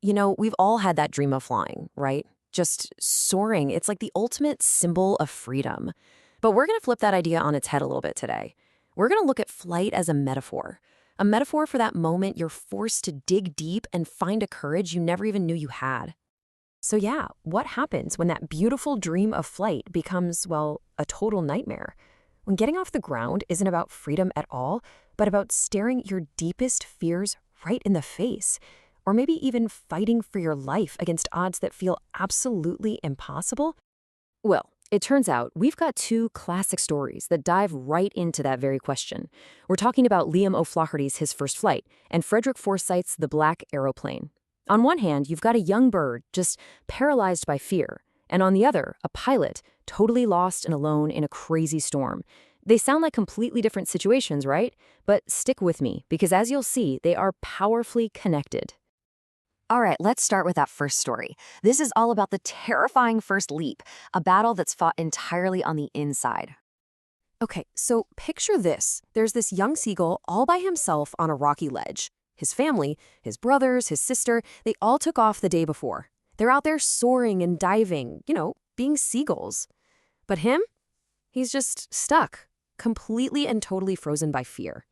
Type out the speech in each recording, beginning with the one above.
We've all had that dream of flying, right? Just soaring. It's like the ultimate symbol of freedom. But we're going to flip that idea on its head a little bit today. We're going to look at flight as a metaphor for that moment you're forced to dig deep and find a courage you never even knew you had. So yeah, what happens when that beautiful dream of flight becomes, well, a total nightmare? When getting off the ground isn't about freedom at all, but about staring your deepest fears right in the face, or maybe even fighting for your life against odds that feel absolutely impossible? Well, it turns out we've got two classic stories that dive right into that very question. We're talking about Liam O'Flaherty's His First Flight and Frederick Forsyth's The Black Aeroplane. On one hand, you've got a young bird just paralyzed by fear, and on the other, a pilot totally lost and alone in a crazy storm. They sound like completely different situations, right? But stick with me, because as you'll see, they are powerfully connected. All right, let's start with that first story. This is all about the terrifying first leap, a battle that's fought entirely on the inside. Okay, so picture this. There's this young seagull all by himself on a rocky ledge. His family, his brothers, his sister, they all took off the day before. They're out there soaring and diving, being seagulls. But him? He's just stuck, completely and totally frozen by fear.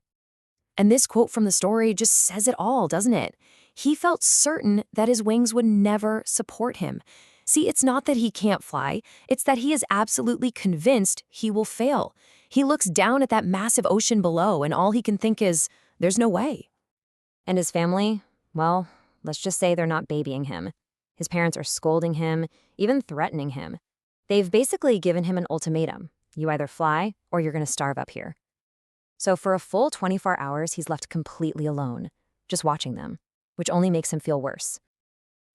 And this quote from the story just says it all, doesn't it? He felt certain that his wings would never support him. See, it's not that he can't fly, it's that he is absolutely convinced he will fail. He looks down at that massive ocean below, and all he can think is, there's no way. And his family? Well, let's just say they're not babying him. His parents are scolding him, even threatening him. They've basically given him an ultimatum. You either fly or you're going to starve up here. So for a full 24 hours, he's left completely alone, just watching them, which only makes him feel worse.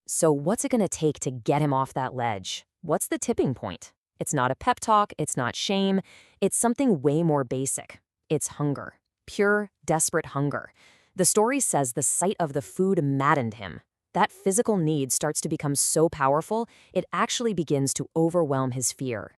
So what's it going to take to get him off that ledge? What's the tipping point? It's not a pep talk, it's not shame, it's something way more basic. It's hunger, pure, desperate hunger. The story says the sight of the food maddened him. That physical need starts to become so powerful, it actually begins to overwhelm his fear.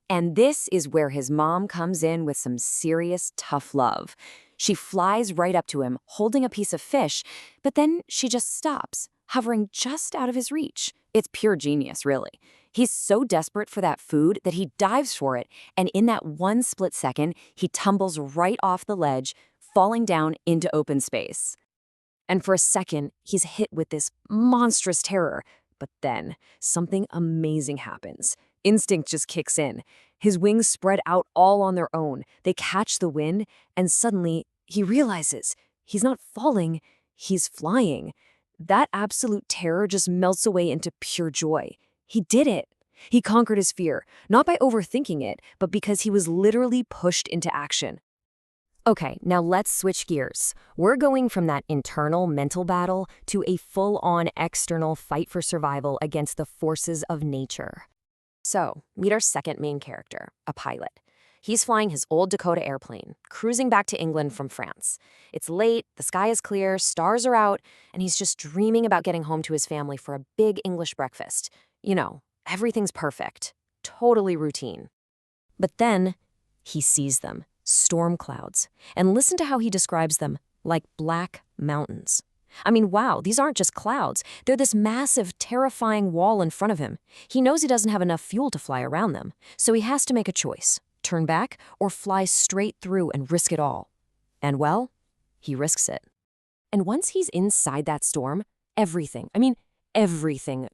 And this is where his mom comes in with some serious, tough love. She flies right up to him, holding a piece of fish, but then she just stops, hovering just out of his reach. It's pure genius, really. He's so desperate for that food that he dives for it, and in that one split second, he tumbles right off the ledge, falling down into open space. And for a second, he's hit with this monstrous terror. But then, something amazing happens. Instinct just kicks in. His wings spread out all on their own. They catch the wind, and suddenly, he realizes he's not falling, he's flying. That absolute terror just melts away into pure joy. He did it. He conquered his fear, not by overthinking it, but because he was literally pushed into action. Okay, now let's switch gears. We're going from that internal mental battle to a full-on external fight for survival against the forces of nature. So, meet our second main character, a pilot. He's flying his old Dakota airplane, cruising back to England from France. It's late, the sky is clear, stars are out, and he's just dreaming about getting home to his family for a big English breakfast. Everything's perfect. Totally routine. But then, he sees them. Storm clouds. And listen to how he describes them, like black mountains. I mean, wow, these aren't just clouds. They're this massive, terrifying wall in front of him. He knows he doesn't have enough fuel to fly around them, so he has to make a choice. Turn back or fly straight through and risk it all. And well, he risks it. And once he's inside that storm, everything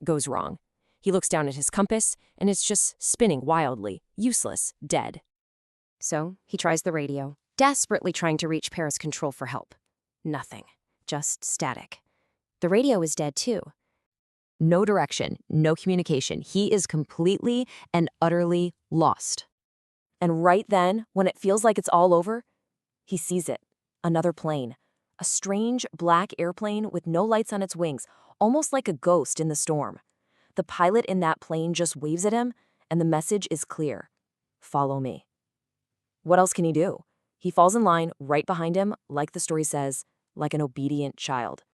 goes wrong. He looks down at his compass, and it's just spinning wildly, useless, dead. So he tries the radio, desperately trying to reach Paris Control for help. Nothing. Just static. The radio is dead too. No direction, no communication. He is completely and utterly lost. And right then, when it feels like it's all over, he sees it. Another plane. A strange black airplane with no lights on its wings, almost like a ghost in the storm. The pilot in that plane just waves at him, and the message is clear. Follow me. What else can he do? He falls in line right behind him, like the story says, like an obedient child.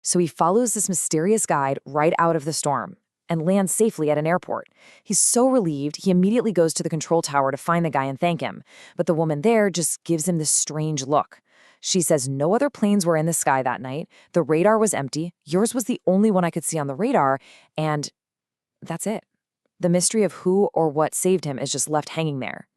So he follows this mysterious guide right out of the storm and lands safely at an airport. He's so relieved, he immediately goes to the control tower to find the guy and thank him. But the woman there just gives him this strange look. She says no other planes were in the sky that night. The radar was empty. Yours was the only one I could see on the radar. And that's it. The mystery of who or what saved him is just left hanging there.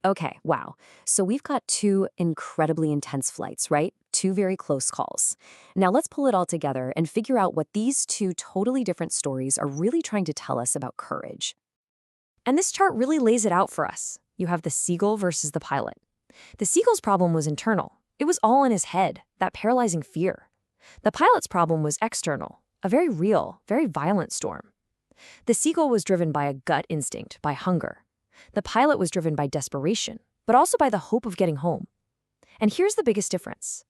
Okay, wow. So we've got two incredibly intense flights, right? Two very close calls. Now let's pull it all together and figure out what these two totally different stories are really trying to tell us about courage. And this chart really lays it out for us. You have the seagull versus the pilot. The seagull's problem was internal. It was all in his head, that paralyzing fear. The pilot's problem was external, a very real, very violent storm. The seagull was driven by a gut instinct, by hunger. The pilot was driven by desperation, but also by the hope of getting home. And here's the biggest difference.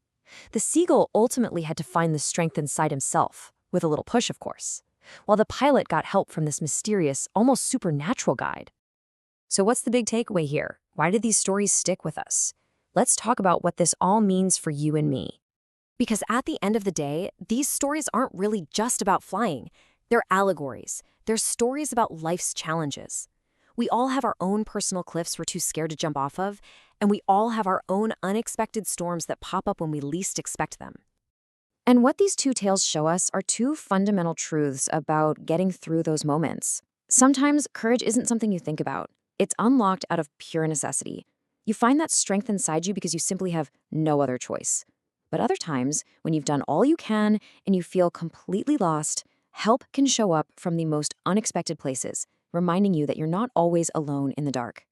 The seagull ultimately had to find the strength inside himself, with a little push, of course, while the pilot got help from this mysterious, almost supernatural guide. So what's the big takeaway here? Why did these stories stick with us? Let's talk about what this all means for you and me. Because at the end of the day, these stories aren't really just about flying. They're allegories. They're stories about life's challenges. We all have our own personal cliffs we're too scared to jump off of, and we all have our own unexpected storms that pop up when we least expect them. And what these two tales show us are two fundamental truths about getting through those moments. Sometimes courage isn't something you think about. It's unlocked out of pure necessity. You find that strength inside you because you simply have no other choice. But other times, when you've done all you can and you feel completely lost, help can show up from the most unexpected places, reminding you that you're not always alone in the dark.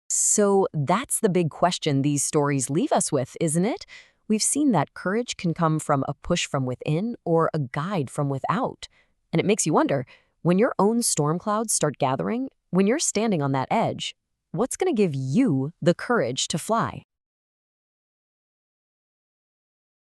So that's the big question these stories leave us with, isn't it? We've seen that courage can come from a push from within or a guide from without. And it makes you wonder, when your own storm clouds start gathering, when you're standing on that edge, what's going to give you the courage to fly?